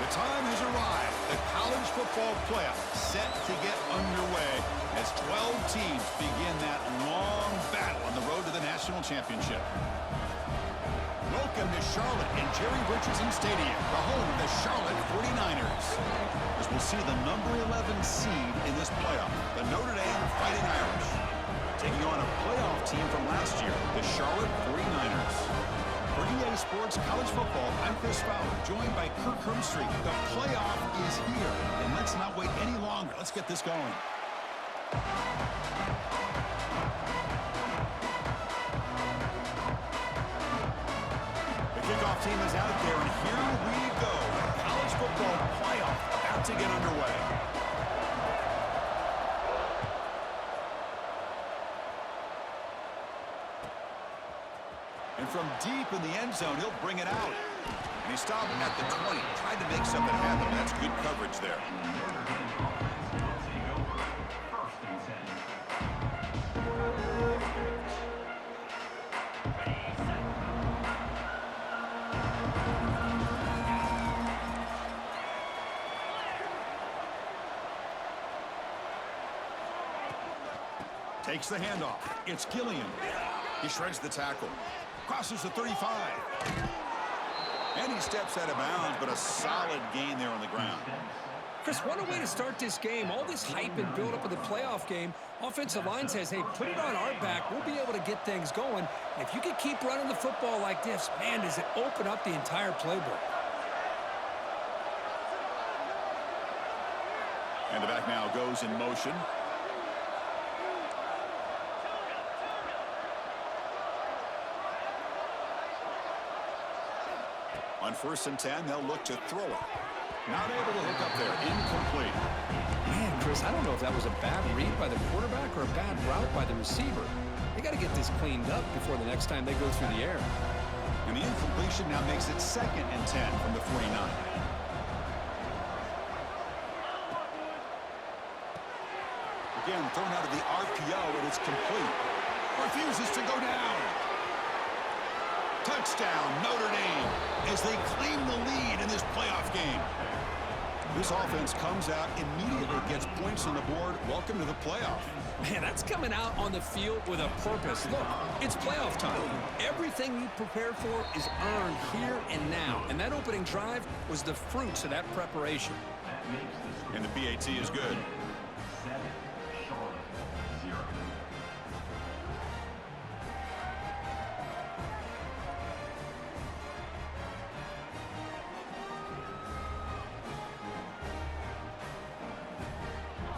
The time has arrived. The college football playoff set to get underway as 12 teams begin that long battle on the road to the national championship. Welcome to Charlotte and Jerry Richardson Stadium, the home of the Charlotte 49ers. As we'll see the number 11 seed in this playoff, the Notre Dame Fighting Irish, taking on a playoff team from last year, the Charlotte 49ers. For EA Sports College Football, I'm Chris Fowler, joined by Kirk Herbstreit. The playoff is here, and let's not wait any longer. Let's get this going. The kickoff team is out there, and here we go. The college football playoff about to get underway. And from deep in the end zone, he'll bring it out. And he stopped at the 20, tried to make something happen. That's good coverage there. Takes the handoff. It's Gilliam. He shreds the tackle. Crosses the 35. And he steps out of bounds, but a solid gain there on the ground. Chris, what a way to start this game. All this hype and build up of the playoff game. Offensive line says, hey, put it on our back. We'll be able to get things going. And if you can keep running the football like this, man, does it open up the entire playbook. And the back now goes in motion. On 1st and 10, they'll look to throw it. Not able to hook up there. Incomplete. Man, Chris, I don't know if that was a bad read by the quarterback or a bad route by the receiver. They got to get this cleaned up before the next time they go through the air. And the incompletion now makes it 2nd and 10 from the 49. Again, thrown out of the RPO, and it's complete. Refuses to go down. Touchdown, Notre Dame, as they claim the lead in this playoff game. This offense comes out, immediately gets points on the board. Welcome to the playoff. Man, that's coming out on the field with a purpose. Look, it's playoff time. Everything you prepared for is earned here and now. And that opening drive was the fruits of that preparation. And the PAT is good.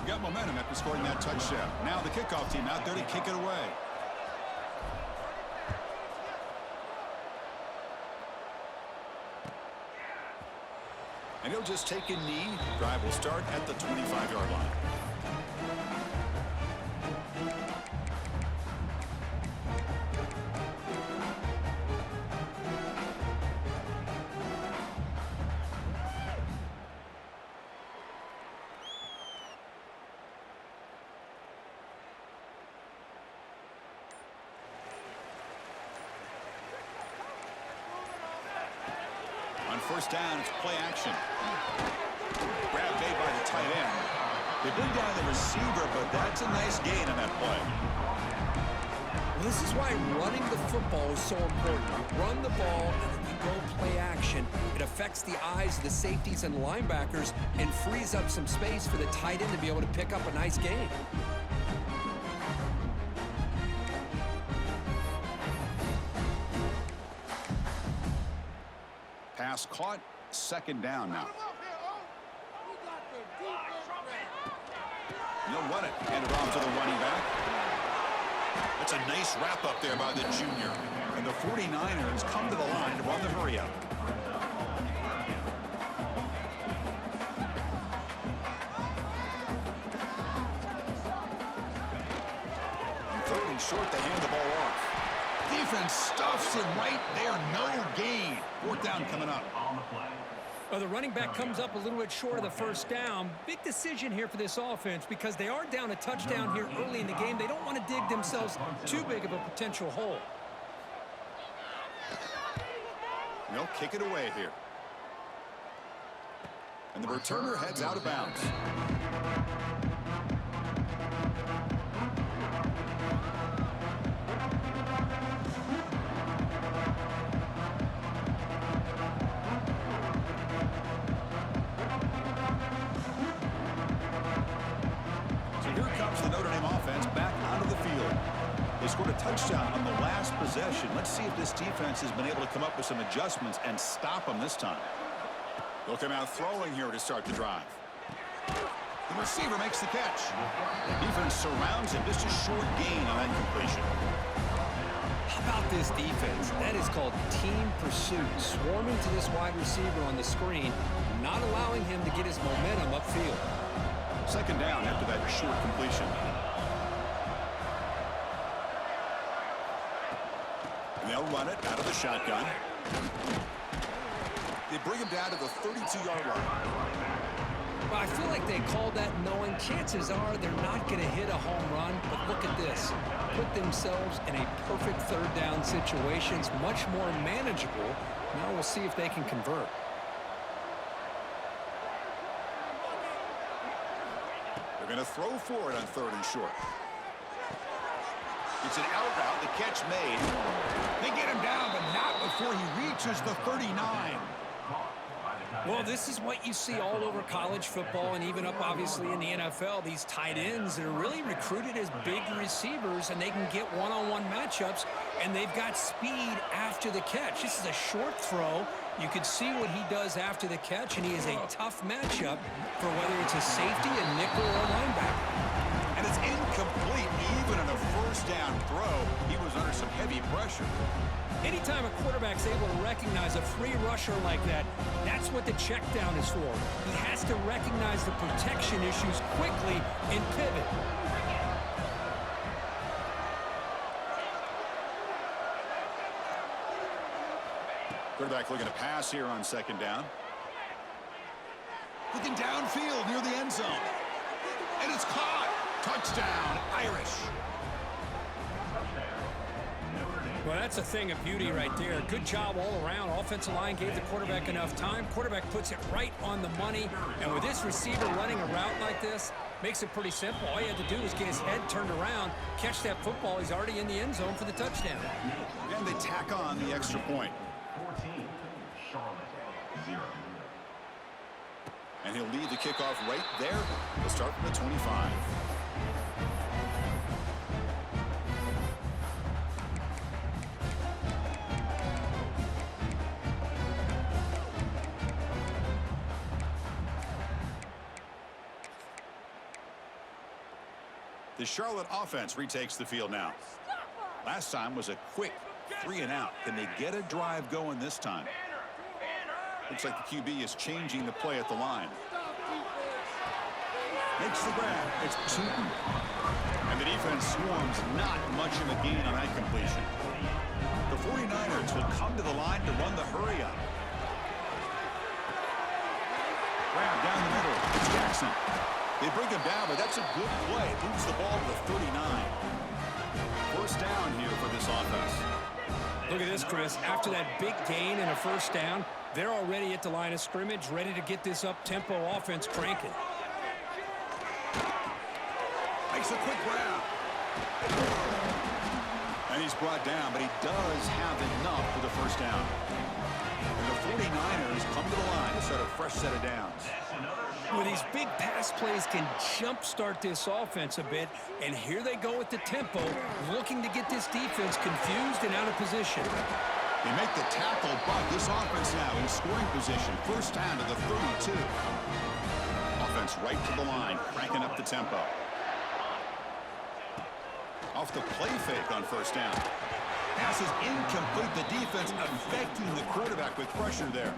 Got momentum after scoring that touchdown. Now the kickoff team out there to kick it away. And he'll just take a knee. Drive will start at the 25-yard line. On 1st down, it's play action. Grab made by the tight end. They bring down the receiver, but that's a nice gain on that play. Well, this is why running the football is so important. You run the ball, and then you go play action. It affects the eyes of the safeties and linebackers and frees up some space for the tight end to be able to pick up a nice gain. Pass caught, 2nd down now. He'll run it, hand it off to the running back. That's a nice wrap up there by the junior. And the 49ers come to the line to run the hurry up. 3rd and short, they hand the ball off. Defense stuffs it right there. No gain. 4th down coming up. Well, the running back comes up a little bit short of the 1st down. Big decision here for this offense because they are down a touchdown here early in the game. They don't want to dig themselves too big of a potential hole. They'll kick it away here. And the returner heads out of bounds. So here comes the Notre Dame offense back onto the field. They scored a touchdown on the last possession. Let's see if this defense has been able to come up with some adjustments and stop them this time. They'll come out throwing here to start the drive. The receiver makes the catch. The defense surrounds him. Just a short gain on that completion. How about this defense? That is called team pursuit. Swarming to this wide receiver on the screen, not allowing him to get his momentum upfield. Second down after that short completion. And they'll run it out of the shotgun. They bring him down to the 32-yard line. Well, I feel like they called that knowing chances are they're not going to hit a home run. But look at this. Put themselves in a perfect third down situation. It's much more manageable. Now we'll see if they can convert. They're going to throw for it on 3rd and short. It's an out route. The catch made. They get him down, but not before he reaches the 39. Well, this is what you see all over college football and even up, obviously, in the NFL. These tight ends that are really recruited as big receivers, and they can get one-on-one matchups, and they've got speed after the catch. This is a short throw. You could see what he does after the catch, and he is a tough matchup for whether it's a safety, a nickel, or a linebacker. And it's incomplete. Even on a first down throw, he was under some heavy pressure. Anytime a quarterback's able to recognize a free rusher like that, that's what the check down is for. He has to recognize the protection issues quickly and pivot. Quarterback looking to pass here on 2nd down. Looking downfield near the end zone. And it's caught. Touchdown, Irish. Well, that's a thing of beauty right there. Good job all around. Offensive line gave the quarterback enough time. Quarterback puts it right on the money. And with this receiver running a route like this, makes it pretty simple. All you had to do was get his head turned around, catch that football. He's already in the end zone for the touchdown. And they tack on the extra point. 14, Charlotte, 0. And he'll lead the kickoff right there. They'll start from the 25. The Charlotte offense retakes the field now. Last time was a quick 3-and-out. Can they get a drive going this time? Looks like the QB is changing the play at the line. Makes the grab. It's Tootin. And the defense swarms. Not much of a gain on that completion. The 49ers will come to the line to run the hurry up. Grab down the middle. It's Jackson. They bring him down, but that's a good play. Moves the ball to the 39. First down here for this offense. Look at this, Chris. After that big gain and a first down, they're already at the line of scrimmage, ready to get this up-tempo offense cranking. Makes a quick grab. And he's brought down, but he does have enough for the first down. And the 49ers come to the line to start a fresh set of downs. Well, these big pass plays can jumpstart this offense a bit, and here they go with the tempo, looking to get this defense confused and out of position. They make the tackle, but this offense now in scoring position. First down to the 32. Offense right to the line, cranking up the tempo. Off the play fake on first down. Pass is incomplete. The defense affecting the quarterback with pressure there.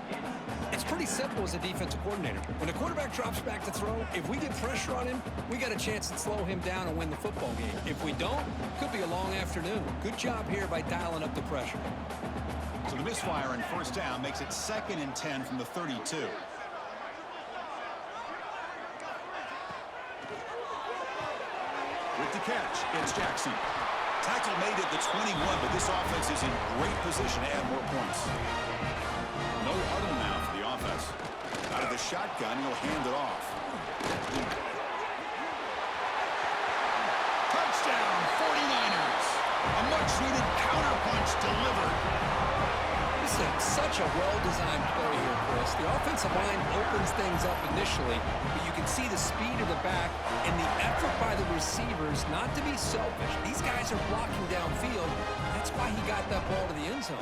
It's pretty simple as a defensive coordinator. When the quarterback drops back to throw, if we get pressure on him, we got a chance to slow him down and win the football game. If we don't, could be a long afternoon. Good job here by dialing up the pressure. So the misfire in first down makes it 2nd and 10 from the 32. With the catch, it's Jackson. Tackle made at the 21, but this offense is in great position to add more points. No huddle now for the offense. Out of the shotgun. He'll hand it off. Touchdown, 49ers. A much-needed counterpunch delivered. This is such a well-designed play here, Chris. The offensive line opens things up initially, but you can see the speed of the back and the effort by the receivers not to be selfish. These guys are blocking downfield. That's why he got that ball to the end zone.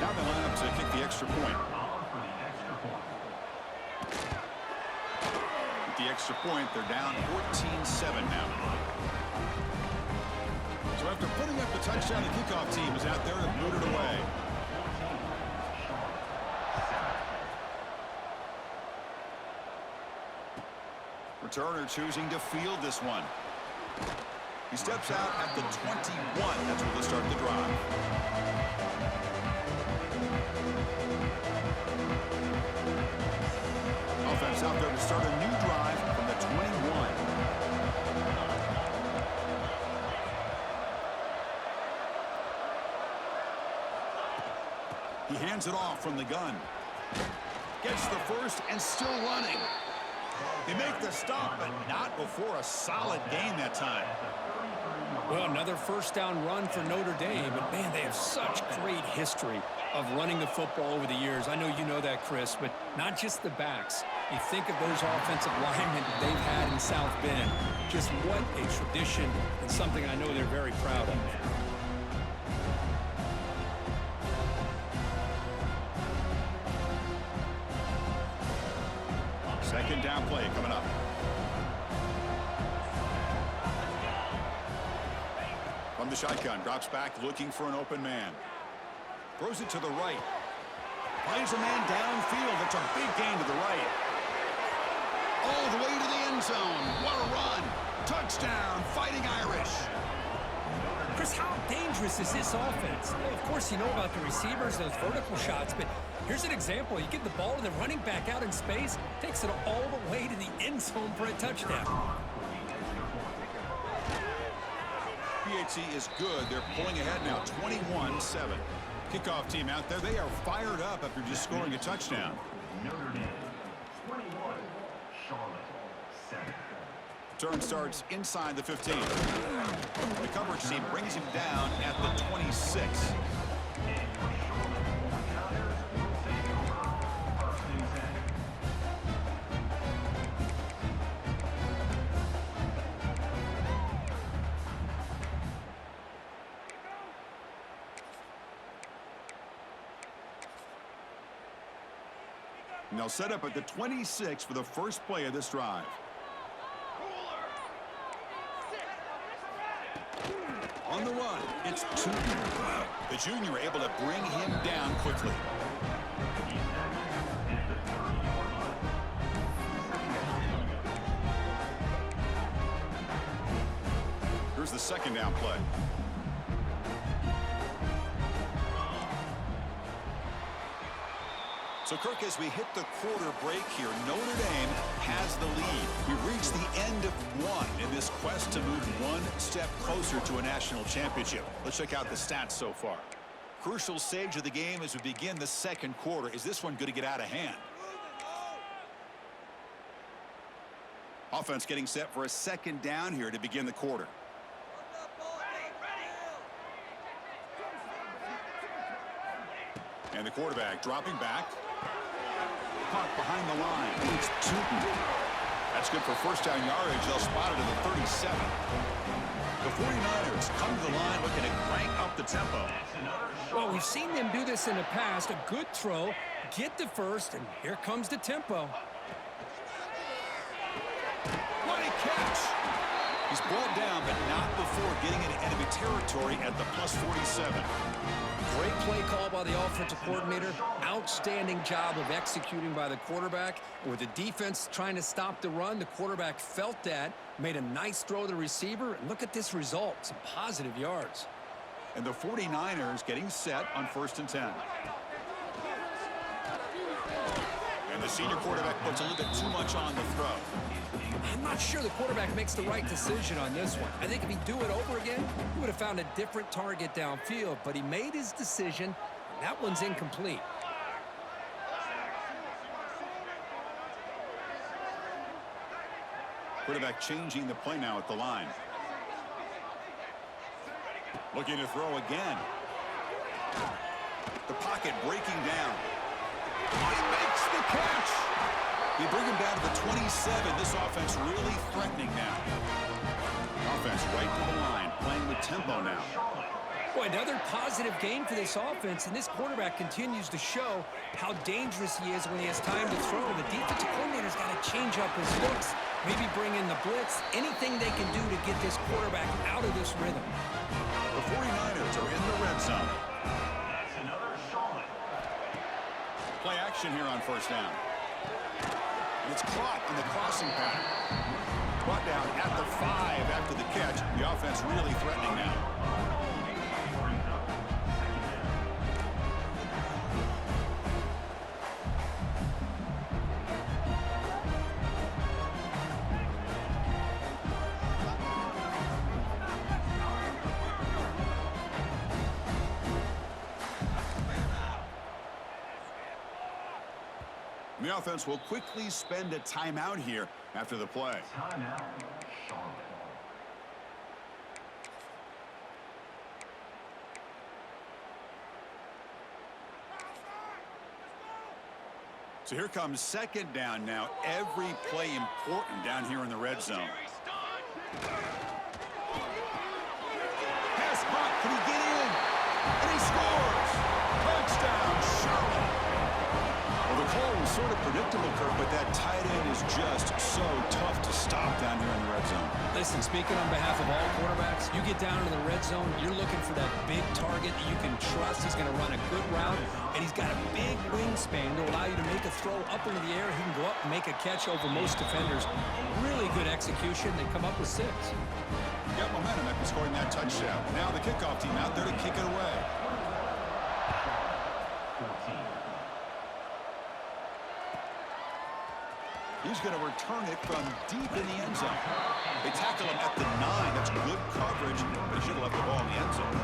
Now they line up to kick the extra point. With the extra point, they're down 14-7 now. So after putting up the touchdown, the kickoff team is out there and booted away. Returner choosing to field this one. He steps out at the 21. That's where they'll start the drive. Offense out there to start a new drive from the 21. He hands it off from the gun. Gets the first and still running. They make the stop, but not before a solid gain that time. Well, another first down run for Notre Dame, but man, they have such great history of running the football over the years. I know you know that, Chris, but not just the backs. You think of those offensive linemen they've had in South Bend. Just what a tradition and something I know they're very proud of. Second down play coming up. From the shotgun, drops back looking for an open man. Throws it to the right. Finds a man downfield. It's a big gain to the right. All the way to the end zone. What a run. Touchdown, Fighting Irish. Chris, how dangerous is this offense? Well, of course, you know about the receivers, those vertical shots, but here's an example. You get the ball to the running back out in space, takes it all the way to the end zone for a touchdown. PHC is good. They're pulling ahead now, 21-7. Kickoff team out there. They are fired up after just scoring a touchdown. Notre Dame 21, Charlotte 7. Turn starts inside the 15. The coverage team brings him down at the 26. And they'll set up at the 26 for the first play of this drive. On the run, it's Tootin. The junior able to bring him down quickly. Here's the second down play. So, Kirk, as we hit the quarter break here, Notre Dame has the lead. We've reached the end of one in this quest to move one step closer to a national championship. Let's check out the stats so far. Crucial stage of the game as we begin the second quarter. Is this one going to get out of hand? Offense getting set for a second down here to begin the quarter. And the quarterback dropping back. Caught behind the line. It's Tootin. That's good for first down yardage. They'll spot it at the 37. The 49ers come to the line looking to crank up the tempo. Well, we've seen them do this in the past. A good throw, get the first, and here comes the tempo. What a catch! He's brought down, but not before getting into enemy territory at the plus 47. Great play call by the offensive coordinator. Outstanding job of executing by the quarterback. With the defense trying to stop the run, the quarterback felt that, made a nice throw to the receiver, and look at this result, some positive yards. And the 49ers getting set on 1st and 10. And the senior quarterback puts a little bit too much on the throw. I'm not sure the quarterback makes the right decision on this one. I think if he'd do it over again, he would have found a different target downfield, but he made his decision. That one's incomplete. Quarterback changing the play now at the line. Looking to throw again. The pocket breaking down. He makes the catch. You bring him down to the 27. This offense really threatening now. Offense right to the line, playing with tempo now. Boy, another positive game for this offense, and this quarterback continues to show how dangerous he is when he has time to throw. The defensive coordinator's got to change up his looks, maybe bring in the blitz, anything they can do to get this quarterback out of this rhythm. The 49ers are in the red zone. That's another Charlotte. Play action here on first down. And it's caught on the crossing pattern. Brought down at the 5 after the catch. The offense really threatening now. The offense will quickly spend a timeout here after the play. Timeout, Charlotte. So here comes second down now. Every play important down here in the red zone. Pass caught. Can he get in? And he scores! Touchdown, Charlotte! Well, the call was sort of predictable, Kurt, but that tight end is just so tough to stop down here in the red zone. Listen, speaking on behalf of all quarterbacks, you get down in the red zone, you're looking for that big target that you can trust. He's going to run a good route, and he's got a big wingspan to allow you to make a throw up into the air. He can go up and make a catch over most defenders. Really good execution. They come up with 6. Got momentum after scoring that touchdown. Now the kickoff team out there to kick it away. 14. He's going to return it from deep in the end zone. They tackle him at the 9. That's good coverage, but he should have left the ball in the end zone.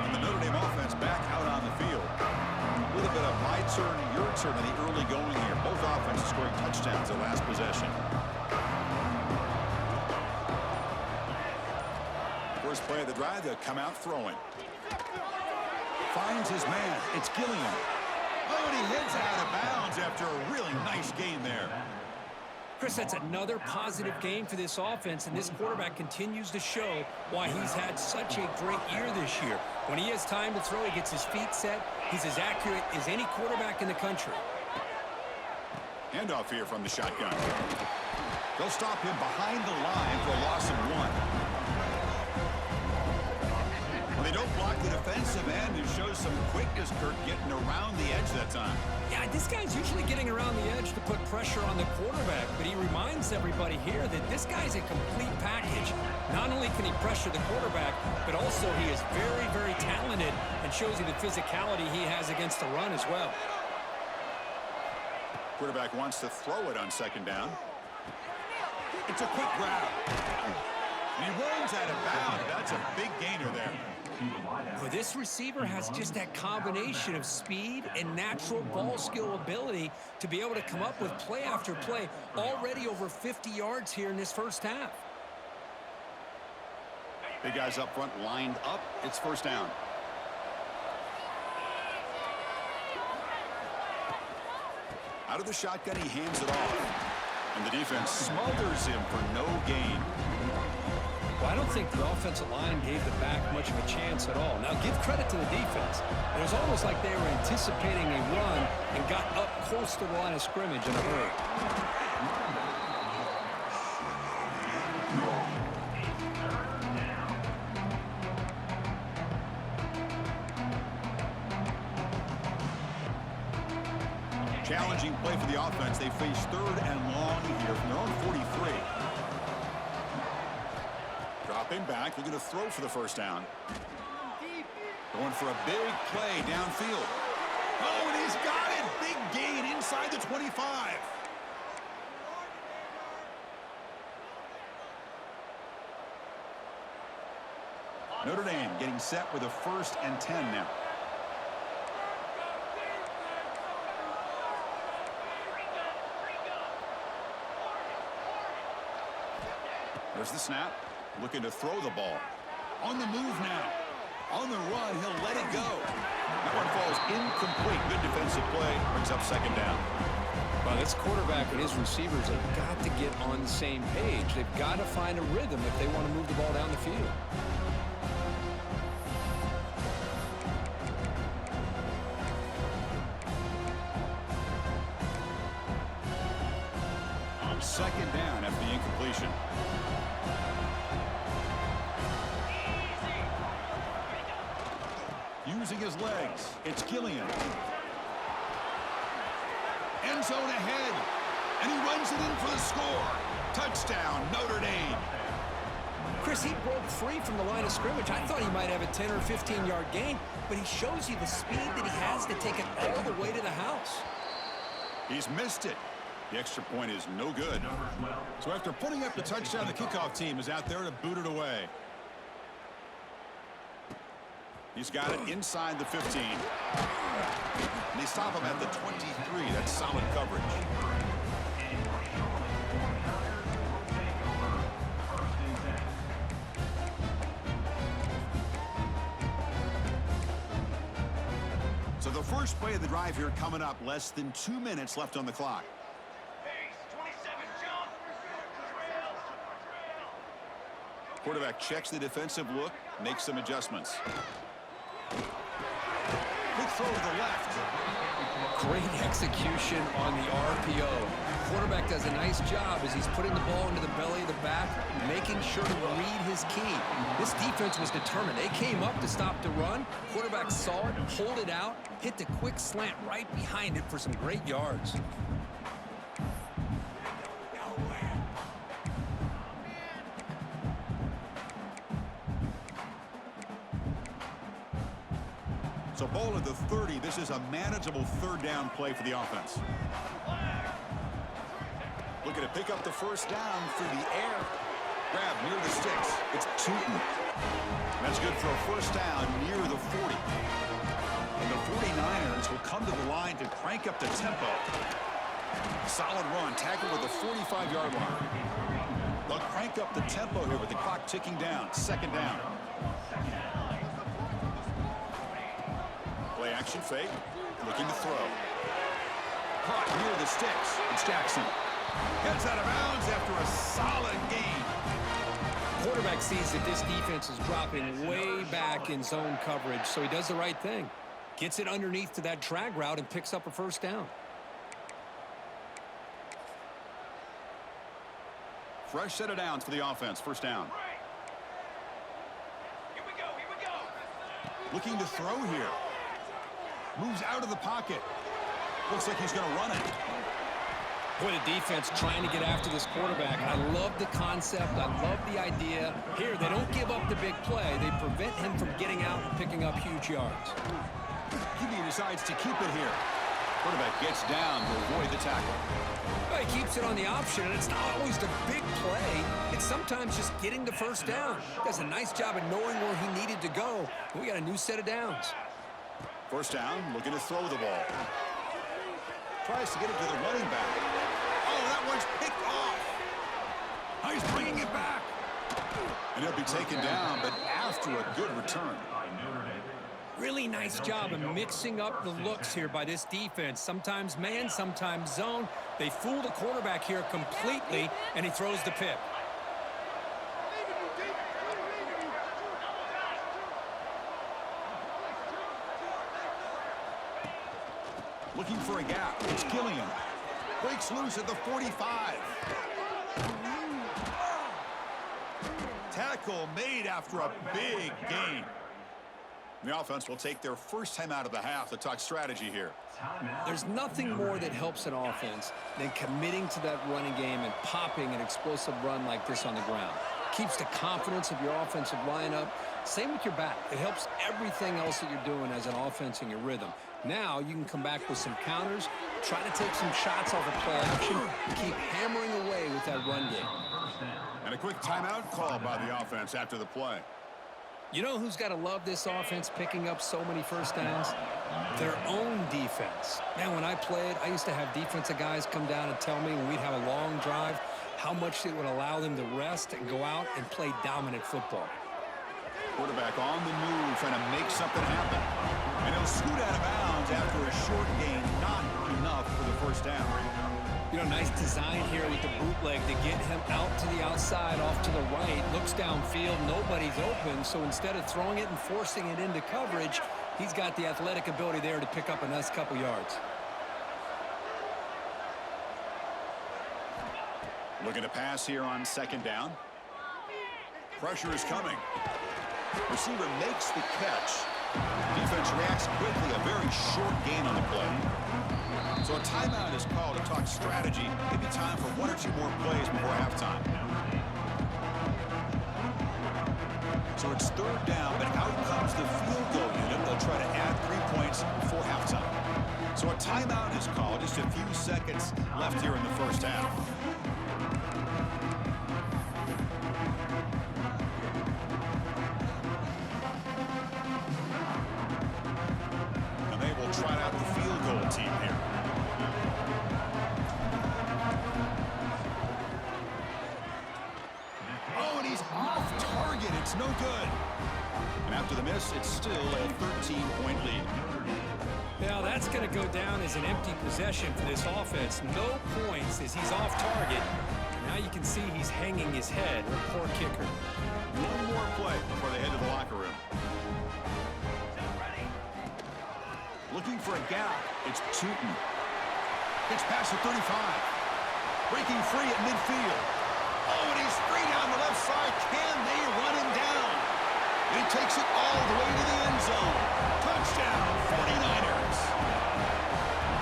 And the Notre Dame offense back out on the field. A little bit of my turn, your turn in the early going here. Both offenses scoring touchdowns at last possession. First play of the drive, they'll come out throwing. Finds his man. It's Gilliam. Oh, and he heads out of bounds after a really nice game there. Chris, that's another positive game for this offense, and this quarterback continues to show why he's had such a great year this year. When he has time to throw, he gets his feet set. He's as accurate as any quarterback in the country. Handoff here from the shotgun. They'll stop him behind the line for a loss of 1. They don't block the defensive end and shows some quickness, Kurt, getting around the edge that time. Yeah, this guy's usually getting around the edge to put pressure on the quarterback, but he reminds everybody here that this guy's a complete package. Not only can he pressure the quarterback, but also he is very, very talented and shows you the physicality he has against the run as well. Quarterback wants to throw it on second down. It's a quick grab. And he runs out of bounds. That's a big gainer there. Well, this receiver has just that combination of speed and natural ball skill ability to be able to come up with play after play, already over 50 yards here in this first half. Big guys up front lined up. It's first down. Out of the shotgun, he hands it off. And the defense smothers him for no gain. Well, I don't think the offensive line gave the back much of a chance at all. Now, give credit to the defense. It was almost like they were anticipating a run and got up close to the line of scrimmage in a hurry. Challenging play for the offense. They face 3rd and long here from their own 43. Dropping back, looking to throw for the first down. Going for a big play downfield. Oh, and he's got it! Big gain inside the 25. Notre Dame getting set with a 1st and 10 now. There's the snap. Looking to throw the ball. On the move now. On the run, he'll let it go. That one falls incomplete. Good defensive play. Brings up 2nd down. Well, this quarterback and his receivers have got to get on the same page. They've got to find a rhythm if they want to move the ball down the field. On 2nd down after the incompletion. Using his legs, it's Gillian. End zone ahead, and he runs it in for the score. Touchdown, Notre Dame. Chris, he broke free from the line of scrimmage. I thought he might have a 10 or 15-yard gain, but he shows you the speed that he has to take it all the way to the house. He's missed it. The extra point is no good. So after putting up the touchdown, the kickoff team is out there to boot it away. He's got it inside the 15. And they stop him at the 23. That's solid coverage. So the first play of the drive here coming up. Less than 2 minutes left on the clock. Quarterback checks the defensive look, makes some adjustments. Quick throw to the left. Great execution on the RPO. Quarterback does a nice job as he's putting the ball into the belly of the back, making sure to read his key. This defense was determined. They came up to stop the run. Quarterback saw it, pulled it out, hit the quick slant right behind it for some great yards. So ball at the 30. This is a manageable 3rd down play for the offense. Looking to pick up the 1st down through the air. Grab near the sticks. It's Tootin. That's good for a 1st down near the 40. And the 49ers will come to the line to crank up the tempo. Solid run. Tackle with the 45-yard line. They'll crank up the tempo here with the clock ticking down. 2nd down. Play action fake. Looking to throw. Caught near the sticks. It's Jackson. Gets out of bounds after a solid gain. Quarterback sees that this defense is dropping way back in zone coverage, so he does the right thing. Gets it underneath to that drag route and picks up a 1st down. Fresh set of downs for the offense. 1st down. Here we go. Looking to throw here. Moves out of the pocket. Looks like he's going to run it. Boy, the defense trying to get after this quarterback. I love the concept. I love the idea. Here, they don't give up the big play. They prevent him from getting out and picking up huge yards. QB decides to keep it here. Quarterback gets down to avoid the tackle. Well, he keeps it on the option, and it's not always the big play. It's sometimes just getting the 1st down. Does a nice job of knowing where he needed to go. We got a new set of downs. 1st down, looking to throw the ball. Tries to get it to the running back. Oh, that one's picked off. Oh, he's bringing it back. And he'll be taken down, but after a good return. Really nice job of mixing up the looks here by this defense. Sometimes man, sometimes zone. They fool the quarterback here completely, and he throws the pick. Looking for a gap. It's Gillian. Breaks loose at the 45. Tackle made after a big gain. The offense will take their 1st time out of the half to talk strategy here. There's nothing more that helps an offense than committing to that running game and popping an explosive run like this on the ground. Keeps the confidence of your offensive lineup. Same with your back. It helps everything else that you're doing as an offense in your rhythm. Now you can come back with some counters, try to take some shots off of play action, and keep hammering away with that run game. And a quick timeout called by the offense after the play. You know who's got to love this offense picking up so many first downs? Their own defense. Man, when I played, I used to have defensive guys come down and tell me when we'd have a long drive how much it would allow them to rest and go out and play dominant football. Quarterback on the move, trying to make something happen. And he'll scoot out of bounds after a short gain. Not enough for the first down. You know, nice design here with the bootleg to get him out to the outside, off to the right. Looks downfield, nobody's open. So instead of throwing it and forcing it into coverage, he's got the athletic ability there to pick up a nice couple yards. Looking to pass here on second down. Pressure is coming. Receiver makes the catch. Defense reacts quickly. A very short gain on the play. So a timeout is called to talk strategy. Maybe time for one or two more plays before halftime. So it's third down, but out comes the field goal unit. They'll try to add 3 points before halftime. So a timeout is called. Just a few seconds left here in the first half. And they will try out the field goal team here. Oh, and he's off target. It's no good. And after the miss, it's still a 13-point lead. Now that's going to go down as an empty possession for this offense. No points as he's off target. And now you can see he's hanging his head. Poor kicker. One more play before they head to the locker room. Looking for a gap. It's Tootin. Gets past the 35. Breaking free at midfield. Oh, and he's free down the left side. Can they run him down? And he takes it all the way to the end zone. Touchdown, 49ers.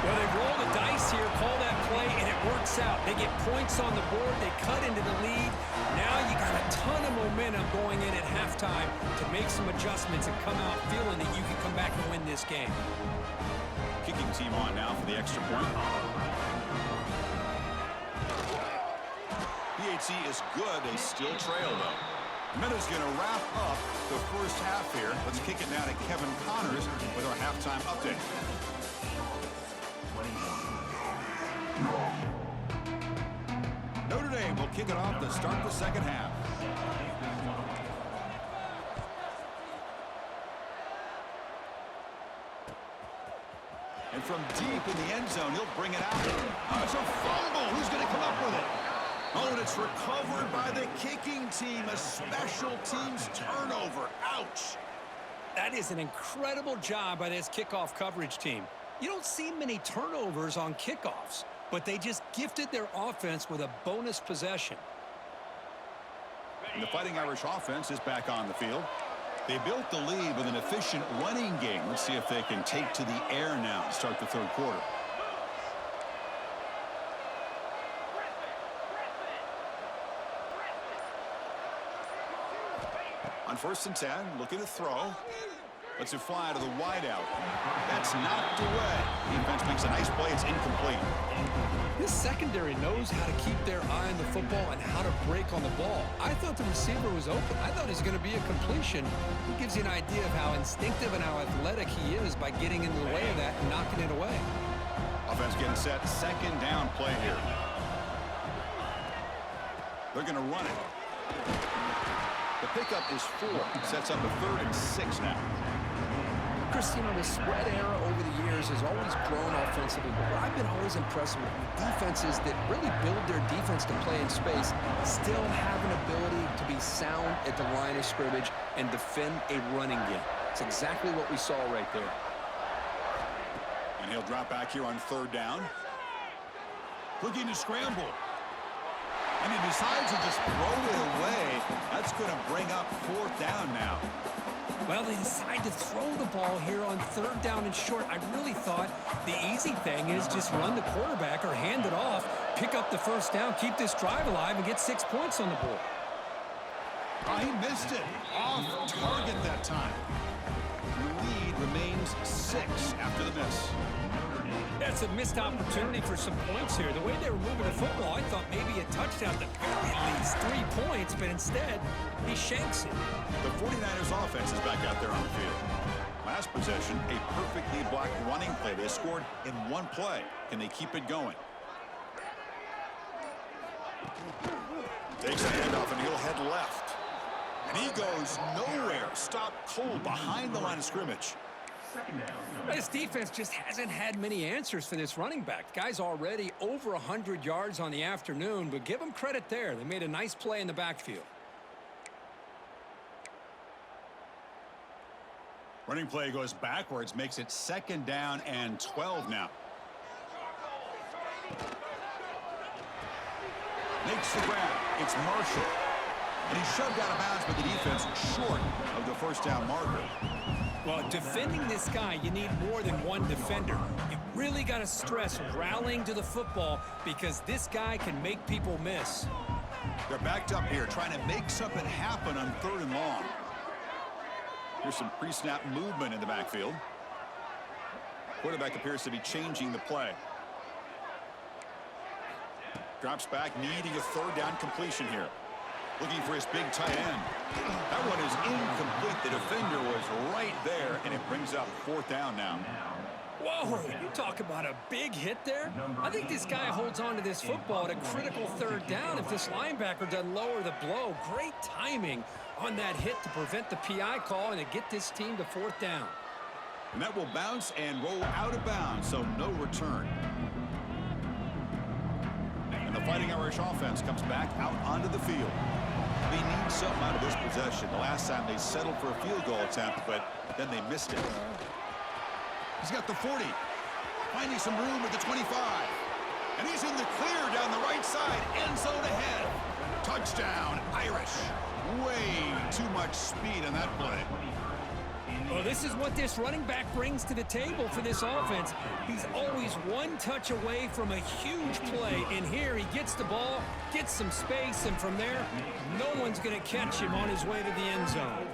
Well, they roll the dice here, call that play, and it works out. They get points on the board. They cut into the lead. Now you got a ton of momentum going in at halftime to make some adjustments and come out feeling that you can come back and win this game. Kicking team on now for the extra point. PHC is good. They still trail, though. Minutes going to wrap up the first half here. Let's kick it now to Kevin Connors with our halftime update. Notre Dame will kick it off to start the second half. And from deep in the end zone, he'll bring it out. Oh, it's a fumble. Who's going to come up with it? Oh, and it's recovered by the kicking team. A special teams turnover. Ouch. That is an incredible job by this kickoff coverage team. You don't see many turnovers on kickoffs, but they just gifted their offense with a bonus possession. And the Fighting Irish offense is back on the field. They built the lead with an efficient running game. Let's see if they can take to the air now to start the third quarter. On 1st and 10, looking to throw. Lets it fly to the wideout. That's knocked away. Defense makes a nice play. It's incomplete. This secondary knows how to keep their eye on the football and how to break on the ball. I thought the receiver was open. I thought it was going to be a completion. It gives you an idea of how instinctive and how athletic he is by getting into the way of that and knocking it away. Offense getting set. Second down play here. They're going to run it. The pickup is 4. Sets up a 3rd and 6 now. Christine, the spread era over the years has always grown offensively, but what I've been always impressed with defenses that really build their defense to play in space still have an ability to be sound at the line of scrimmage and defend a running game. It's exactly what we saw right there. And he'll drop back here on 3rd down. Looking to scramble. And he decides to just throw it away. That's going to bring up 4th down now. Well, they decide to throw the ball here on 3rd down and short. I really thought the easy thing is just run the quarterback or hand it off, pick up the 1st down, keep this drive alive, and get 6 points on the board. Oh, he missed it. Off target that time. The lead remains 6 after the miss. Yeah, That's a missed opportunity for some points here. The way they were moving the football, I thought maybe a touchdown at the very least, 3 points, but instead, he shanks it. The 49ers offense is back out there on the field. Last possession, a perfectly blocked running play. They scored in one play. Can they keep it going? Takes a handoff and he'll head left. And he goes nowhere. Stopped cold behind the line of scrimmage. This defense just hasn't had many answers for this running back. The guy's already over 100 yards on the afternoon, but give him credit there. They made a nice play in the backfield. Running play goes backwards, makes it 2nd down and 12 now. Makes the grab. It's Marshall. And he's shoved out of bounds by the defense short of the first down marker. Well, defending this guy, you need more than one defender. You really got to stress rallying to the football because this guy can make people miss. They're backed up here trying to make something happen on 3rd and long. Here's some pre-snap movement in the backfield. Quarterback appears to be changing the play. Drops back, needing a 3rd down completion here. Looking for his big tight end. That one is incomplete. The defender was right there, and it brings up 4th down now. Whoa, you talk about a big hit there. I think this guy holds on to this football at a critical 3rd down if this linebacker doesn't lower the blow. Great timing on that hit to prevent the PI call and to get this team to 4th down. And that will bounce and roll out of bounds, so no return. And the Fighting Irish offense comes back out onto the field. They need something out of this possession. The last time they settled for a field goal attempt, but then they missed it. He's got the 40. Finding some room at the 25. And he's in the clear down the right side. End zone ahead. Touchdown, Irish. Way too much speed on that play. Well, this is what this running back brings to the table for this offense. He's always one touch away from a huge play. And here he gets the ball, gets some space, and from there, no one's going to catch him on his way to the end zone.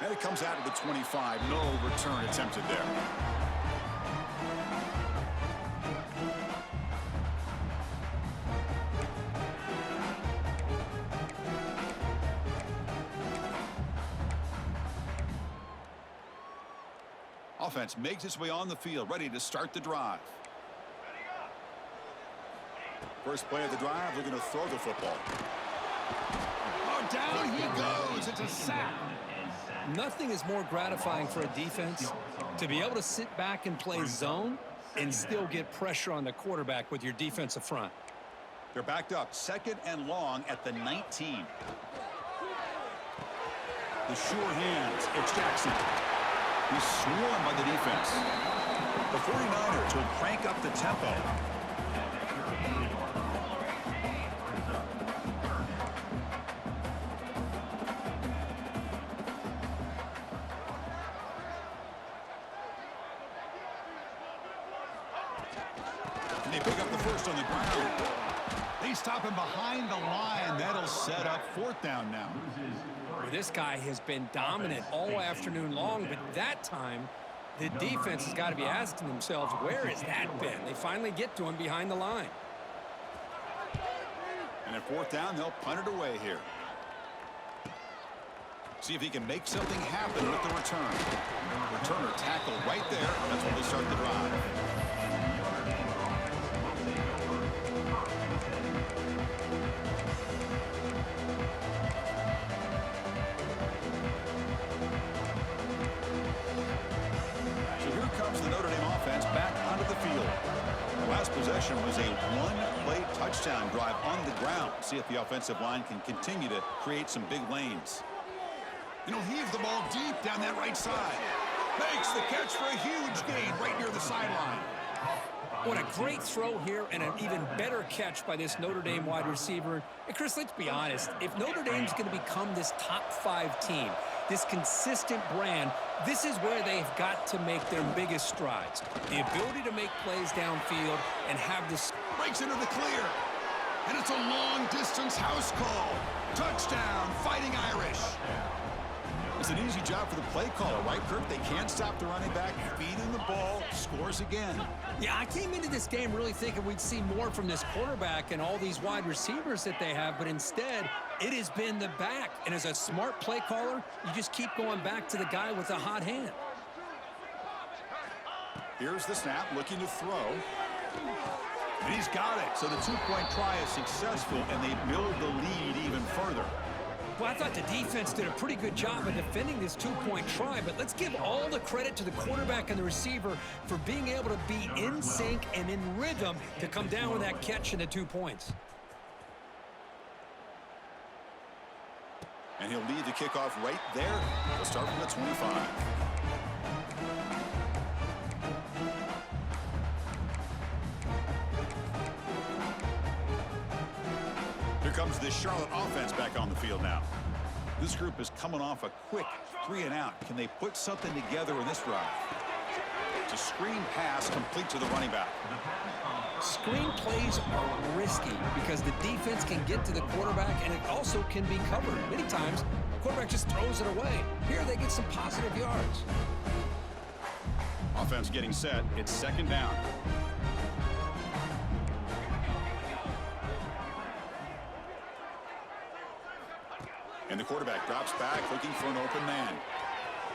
And it comes out of the 25. No return attempted there. Offense makes its way on the field, ready to start the drive. First play of the drive, looking to throw the football. Oh, down he goes. It's a sack. Nothing is more gratifying for a defense to be able to sit back and play zone and still get pressure on the quarterback with your defensive front. They're backed up, 2nd and long at the 19. The sure hands. It's Jackson. He's swarmed by the defense. The 49ers will crank up the tempo. And they pick up the first on the ground. They stop him behind the line. That'll set up 4th down now. Well, this guy has been dominant all afternoon long, but that time, the defense has got to be asking themselves, where has that been? They finally get to him behind the line. And at 4th down, they'll punt it away here. See if he can make something happen with the return. Returner tackled right there. That's when they start the drive. The Notre Dame offense back onto the field. The last possession was a one-play touchdown drive on the ground. See if the offensive line can continue to create some big lanes. And he'll heave the ball deep down that right side. Makes the catch for a huge gain right near the sideline. What a great throw here and an even better catch by this Notre Dame wide receiver. And Chris, let's be honest. If Notre Dame's going to become this top 5 team, this consistent brand, this is where they've got to make their biggest strides. The ability to make plays downfield and have this. Breaks into the clear. And it's a long-distance house call. Touchdown, Fighting Irish. It's an easy job for the play caller, right, Kirk? They can't stop the running back, feeding the ball, scores again. Yeah, I came into this game really thinking we'd see more from this quarterback and all these wide receivers that they have, but instead, it has been the back. And as a smart play caller, you just keep going back to the guy with the hot hand. Here's the snap, looking to throw. And he's got it. So the two-point try is successful, and they build the lead even further. Well, I thought the defense did a pretty good job of defending this two-point try, but let's give all the credit to the quarterback and the receiver for being able to be in sync and in rhythm to come down with that catch and the 2 points. And he'll lead the kickoff right there. He'll start from the 25. Here comes the Charlotte offense back on the field now. This group is coming off a quick 3-and-out. Can they put something together in this drive? It's a screen pass complete to the running back. Screen plays are risky because the defense can get to the quarterback and it also can be covered. Many times, the quarterback just throws it away. Here they get some positive yards. Offense getting set. It's second down. And the quarterback drops back looking for an open man.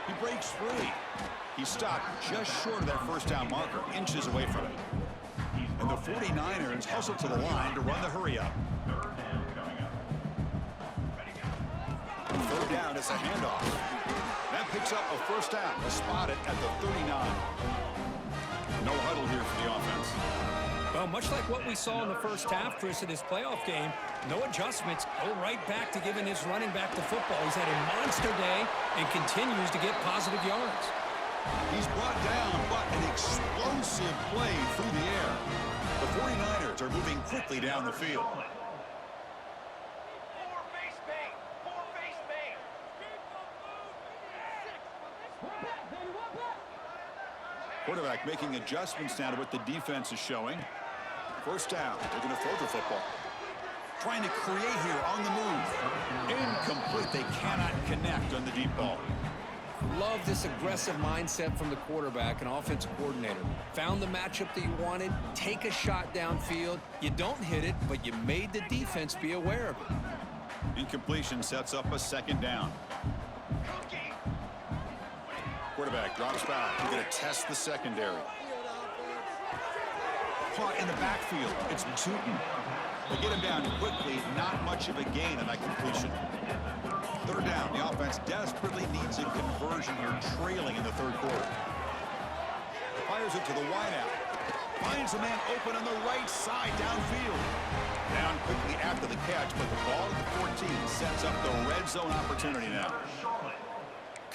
He breaks free. He stopped just short of that first down marker, inches away from it. And the 49ers hustle to the line to run the hurry up. Third down is a handoff. That picks up a first down. Spotted at the 39. No huddle here for the offense. Well, much like what we saw in the first half, Chris, of this playoff game, no adjustments, go right back to giving his running back the football. He's had a monster day and continues to get positive yards. He's brought down, but an explosive play through the air. The 49ers are moving quickly down the field. Quarterback making adjustments now to what the defense is showing. First down. They're going to throw the football. Trying to create here on the move. Incomplete. They cannot connect on the deep ball. Love this aggressive mindset from the quarterback and offensive coordinator. Found the matchup that you wanted. Take a shot downfield. You don't hit it, but you made the defense be aware of it. Incompletion sets up a second down. Quarterback drops back. We're going to test the secondary. Caught in the backfield. It's Tootin. They get him down quickly. Not much of a gain on that completion. Third down. The offense desperately needs a conversion here, trailing in the third quarter. Fires it to the wideout. Finds a man open on the right side downfield. Down quickly after the catch, but the ball at the 14 sets up the red zone opportunity now.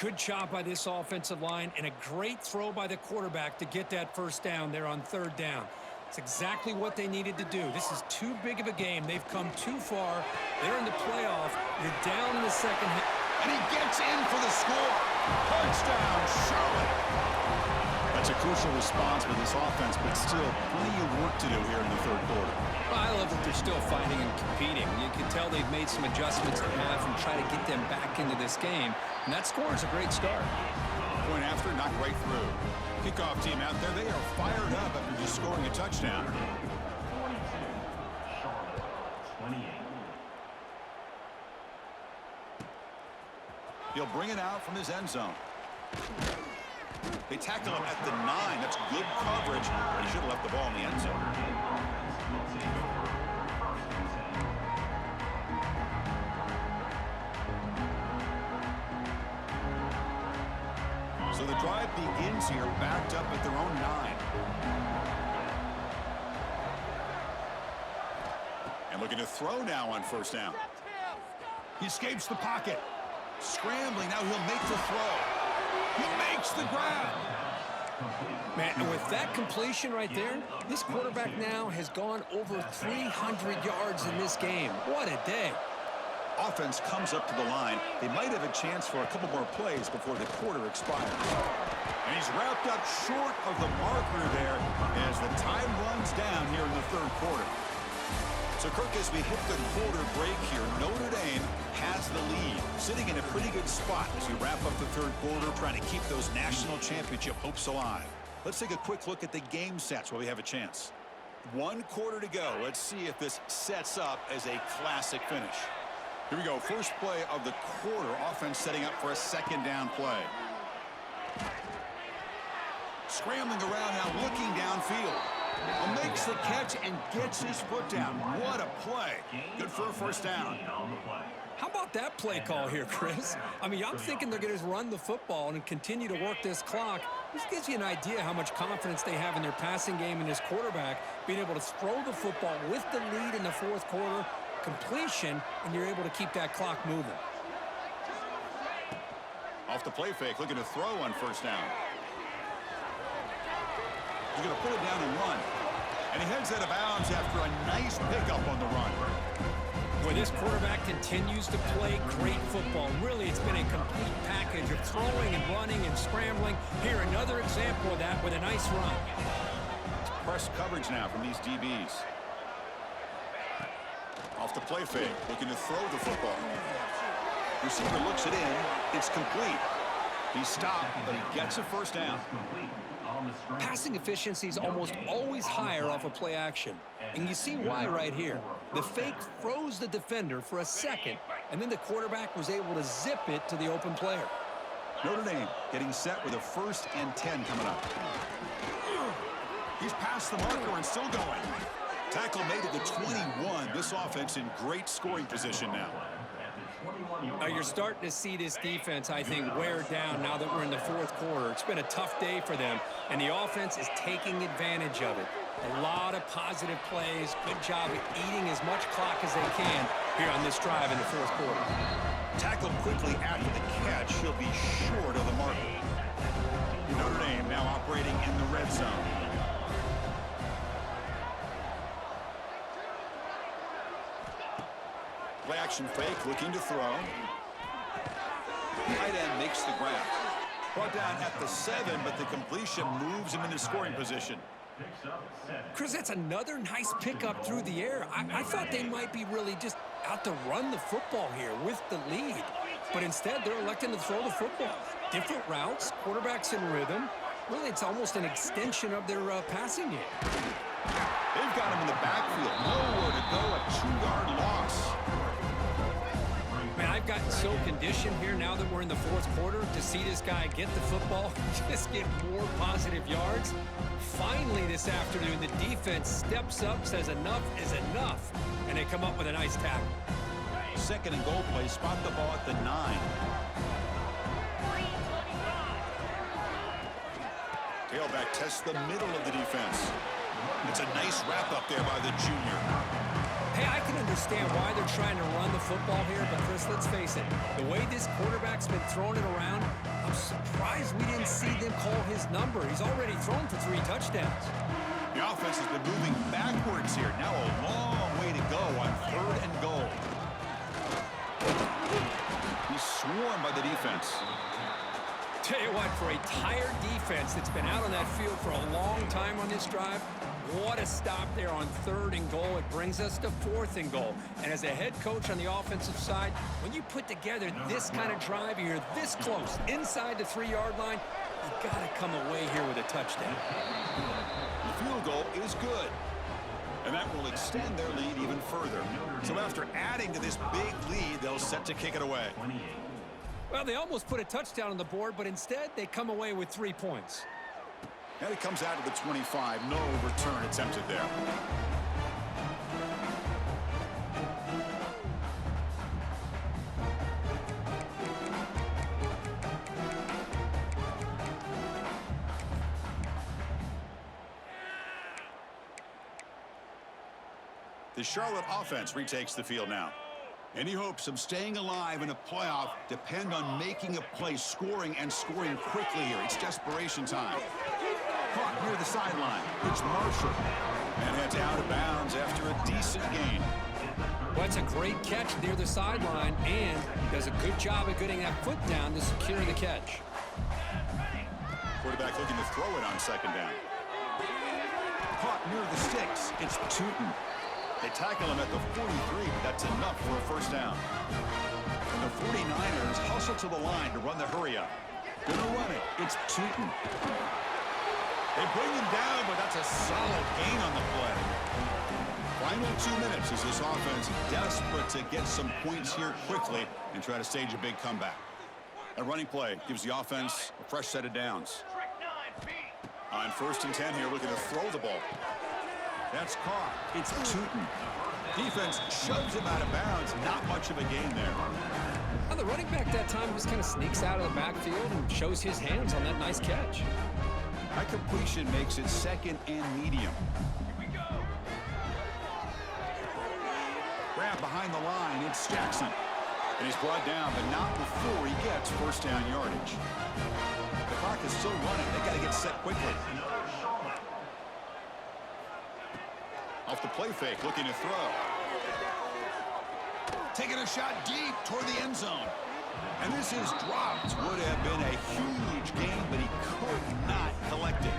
Good job by this offensive line and a great throw by the quarterback to get that first down there on third down. It's exactly what they needed to do. This is too big of a game. They've come too far. They're in the playoff. You're down in the second half. And he gets in for the score. Touchdown, Charlotte. That's a crucial response with this offense, but still plenty of work to do here in the third quarter. I love that they're still fighting and competing. You can tell they've made some adjustments at half and try to get them back into this game. And that score is a great start. Point after, knocked right through. Kickoff team out there, they are fired up after just scoring a touchdown. He'll bring it out from his end zone. They tackle him at the 9. That's good coverage, but he should have left the ball in the end zone. So the drive begins here, backed up at their own 9. And looking to throw now on first down. He escapes the pocket. Scrambling, now he'll make the throw. He makes the grab. Man, and with that completion right there, this quarterback now has gone over 300 yards in this game. What a day. Offense comes up to the line. They might have a chance for a couple more plays before the quarter expires. And he's wrapped up short of the marker there as the time runs down here in the third quarter. So, Kirk, as we hit the quarter break here, Notre Dame has the lead, sitting in a pretty good spot as we wrap up the third quarter, trying to keep those national championship hopes alive. Let's take a quick look at the game sets while we have a chance. 1 quarter to go. Let's see if this sets up as a classic finish. Here we go. First play of the quarter. Offense setting up for a second down play. Scrambling around now, looking downfield. Makes the catch and gets his foot down. What a play. Good for a first down. How about that play call here, Chris? I mean, I'm thinking they're going to run the football and continue to work this clock. This gives you an idea how much confidence they have in their passing game and his quarterback, being able to throw the football with the lead in the fourth quarter, completion, and you're able to keep that clock moving. Off the play fake, looking to throw on first down. He's going to pull it down and run. And he heads out of bounds after a nice pickup on the run. Boy, this quarterback continues to play great football. Really, it's been a complete package of throwing and running and scrambling. Here, another example of that with a nice run. It's press coverage now from these DBs. Off the play fake, looking to throw the football. Receiver looks it in. It's complete. He stopped, but he gets a first down. Passing efficiency is almost always higher off of play action. And you see why right here. The fake froze the defender for a second, and then the quarterback was able to zip it to the open player. Notre Dame getting set with a 1st and 10 coming up. He's past the marker and still going. Tackle made at the 21. This offense in great scoring position now. Now you're starting to see this defense, I think, wear down now that we're in the fourth quarter. It's been a tough day for them, and the offense is taking advantage of it. A lot of positive plays. Good job of eating as much clock as they can here on this drive in the fourth quarter. Tackled quickly after the catch. He'll be short of the mark. Notre Dame now operating in the red zone. Play action fake, looking to throw. Tight end makes the grab. Brought down at the 7, but the completion moves him into scoring position. Chris, that's another nice pickup through the air. I thought they might be really just out to run the football here with the lead. But instead, they're electing to throw the football. Different routes, quarterbacks in rhythm. Really, it's almost an extension of their passing game. They've got him in the backfield. Nowhere to go, a 2-yard loss. Man, I've gotten so conditioned here now that we're in the fourth quarter to see this guy get the football, just get more positive yards. Finally this afternoon, the defense steps up, says enough is enough, and they come up with a nice tackle. 2nd and goal play, spot the ball at the 9. Tailback tests the middle of the defense. It's a nice wrap up there by the junior. Hey, I can understand why they're trying to run the football here, but Chris, let's face it, the way this quarterback's been throwing it around, I'm surprised we didn't see them call his number. He's already thrown for 3 touchdowns. The offense has been moving backwards here. Now a long way to go on 3rd and goal. He's swarmed by the defense. Tell you what, for a tired defense that's been out on that field for a long time on this drive, what a stop there on 3rd and goal. It brings us to 4th and goal. And as a head coach on the offensive side, when you put together this kind of drive, you're this close, inside the 3-yard line, you've got to come away here with a touchdown. The field goal is good. And that will extend their lead even further. So after adding to this big lead, they'll set to kick it away. Well, they almost put a touchdown on the board, but instead they come away with 3 points. And it comes out of the 25. No return attempted there. The Charlotte offense retakes the field now. Any hopes of staying alive in a playoff depend on making a play, scoring and scoring quickly here. It's desperation time. Caught near the sideline. It's Marshall. And heads out of bounds after a decent gain. Well, that's a great catch near the sideline and does a good job of getting that foot down to secure the catch. Quarterback looking to throw it on 2nd down. Caught near the sticks. It's Tootin. They tackle him at the 43, but that's enough for a first down. And the 49ers hustle to the line to run the hurry up. Gonna run it. It's Tootin. They bring him down, but that's a solid gain on the play. Final 2 minutes as this offense desperate to get some points here quickly and try to stage a big comeback. A running play gives the offense a fresh set of downs. On 1st and 10 here, looking to throw the ball. That's caught. It's Tootin. Defense shoves him out of bounds. Not much of a gain there. And the running back that time just kind of sneaks out of the backfield and shows his hands on that nice catch. That completion makes it 2nd and medium. Grab behind the line. It's Jackson. And he's brought down, but not before he gets first down yardage. The clock is still running. They got to get set quickly. Off the play fake, looking to throw. Taking a shot deep toward the end zone. And this is dropped. Would have been a huge gain, but he could not collect it.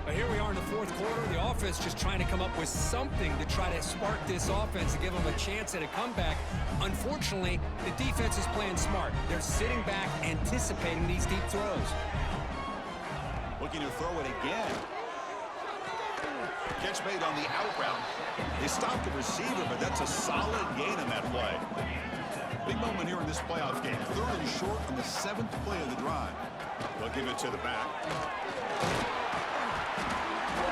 But here we are in the 4th quarter. The offense just trying to come up with something to try to spark this offense and give them a chance at a comeback. Unfortunately, the defense is playing smart. They're sitting back, anticipating these deep throws. Looking to throw it again. Catch made on the out route. They stopped the receiver, but that's a solid gain on that play. Big moment here in this playoff game. 3rd and short on the 7th play of the drive. They'll give it to the back.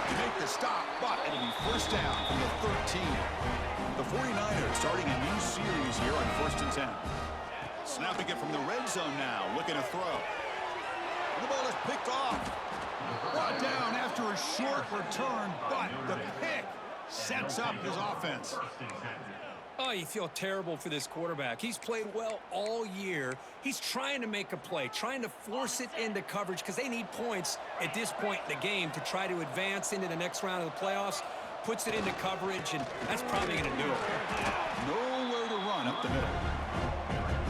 They make the stop, but it'll be first down from the 13. The 49ers starting a new series here on 1st and 10. Snapping it from the red zone now, looking to throw. The ball is picked off. Brought down after a short return, but the pick sets up his offense. Oh, you feel terrible for this quarterback. He's played well all year. He's trying to make a play, trying to force it into coverage because they need points at this point in the game to try to advance into the next round of the playoffs. Puts it into coverage, and that's probably going to do it. Nowhere to run up the middle.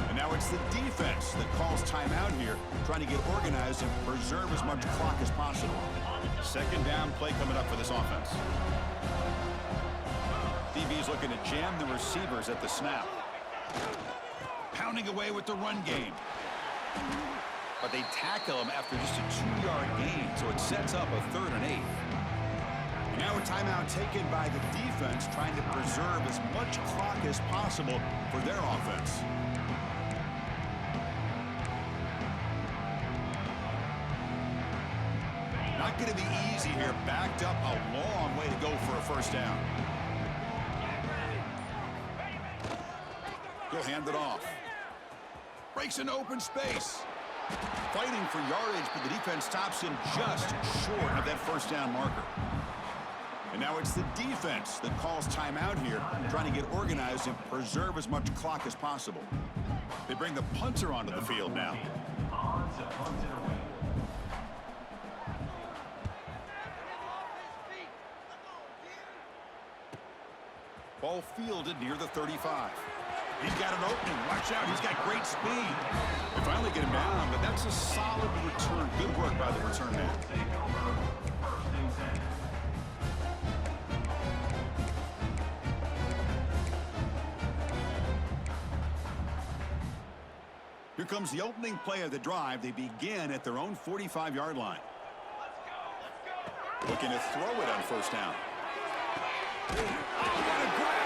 And now it's the defense that calls timeout here, trying to get organized and preserve as much clock as possible. 2nd down play coming up for this offense. DB's looking to jam the receivers at the snap. Pounding away with the run game. But they tackle him after just a 2-yard gain, so it sets up a 3rd and 8. And now a timeout taken by the defense, trying to preserve as much clock as possible for their offense. Not going to be easy here. Backed up a long way to go for a first down. He'll hand it off. Breaks an open space. Fighting for yardage, but the defense stops him just short of that first down marker. And now it's the defense that calls timeout here, trying to get organized and preserve as much clock as possible. They bring the punter onto the field now. Ball fielded near the 35. He's got an opening. Watch out. He's got great speed. They finally get him down, but that's a solid return. Good work by the return man. Here comes the opening play of the drive. They begin at their own 45-yard line. Looking to throw it on first down. Oh, what a grab!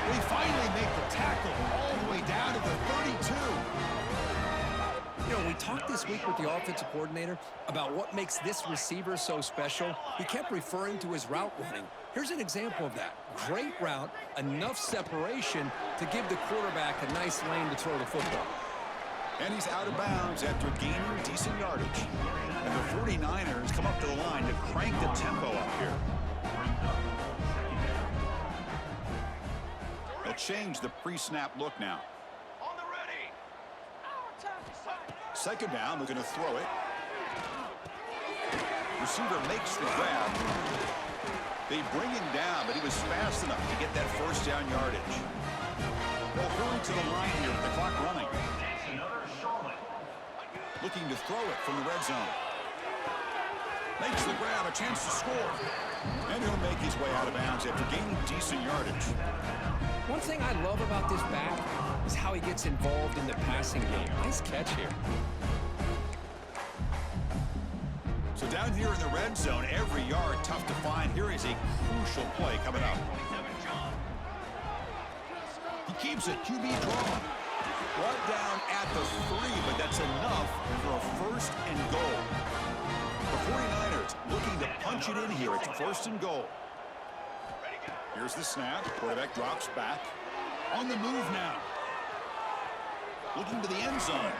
They finally make the tackle all the way down to the 32. You know, we talked this week with the offensive coordinator about what makes this receiver so special. He kept referring to his route running. Here's an example of that. Great route, enough separation to give the quarterback a nice lane to throw the football. And he's out of bounds after gaining decent yardage. And the 49ers come up to the line to crank the tempo up here. They'll change the pre-snap look now. On the ready. 2nd down, they're going to throw it. Receiver makes the grab. They bring him down, but he was fast enough to get that first down yardage. They'll hurry to the line here with the clock running. Looking to throw it from the red zone. Makes the grab, a chance to score. And he'll make his way out of bounds after gaining decent yardage. One thing I love about this back is how he gets involved in the passing game. Nice catch here. So down here in the red zone, every yard tough to find. Here is a crucial play coming up. He keeps it, QB draw. Brought down at the 3, but that's enough for a first and goal. The 49ers looking to punch it in here. It's first and goal. Here's the snap. Quarterback drops back. On the move now. Looking to the end zone.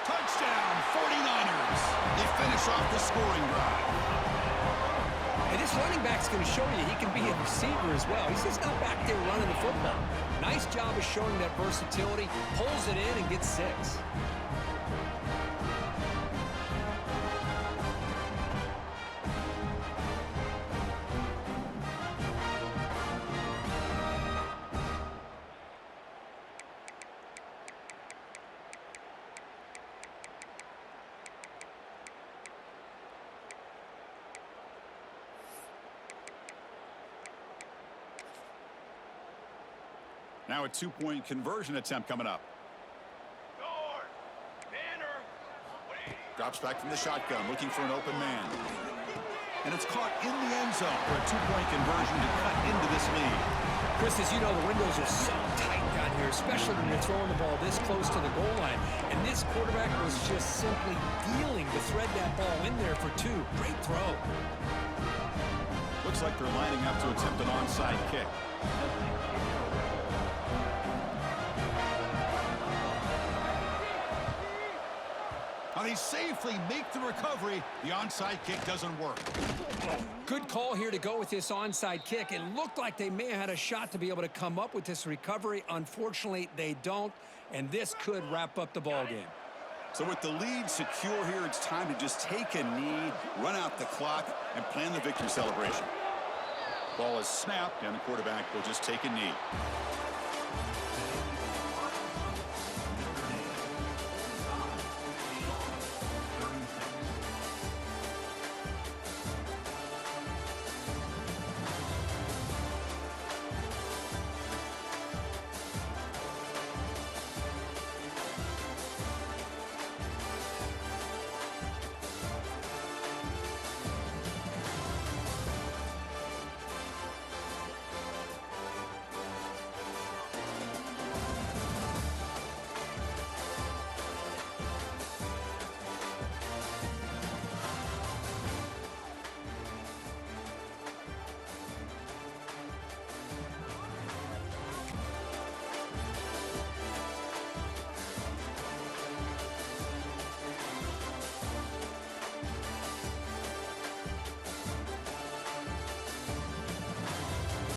Touchdown, 49ers. They finish off the scoring drive. And this running back's going to show you he can be a receiver as well. He's just not back there running the football. Nice job of showing that versatility. Pulls it in and gets 6. Now a 2-point conversion attempt coming up. Drops back from the shotgun, looking for an open man. And it's caught in the end zone for a 2-point conversion to cut into this lead. Chris, as you know, the windows are so tight down here, especially when you're throwing the ball this close to the goal line. And this quarterback was just simply dealing to thread that ball in there for 2. Great throw. Looks like they're lining up to attempt an onside kick. Now they safely make the recovery. The onside kick doesn't work. Good call here to go with this onside kick. It looked like they may have had a shot to be able to come up with this recovery. Unfortunately, they don't, and this could wrap up the ball game. So with the lead secure here, it's time to just take a knee, run out the clock, and plan the victory celebration. Ball is snapped, and the quarterback will just take a knee.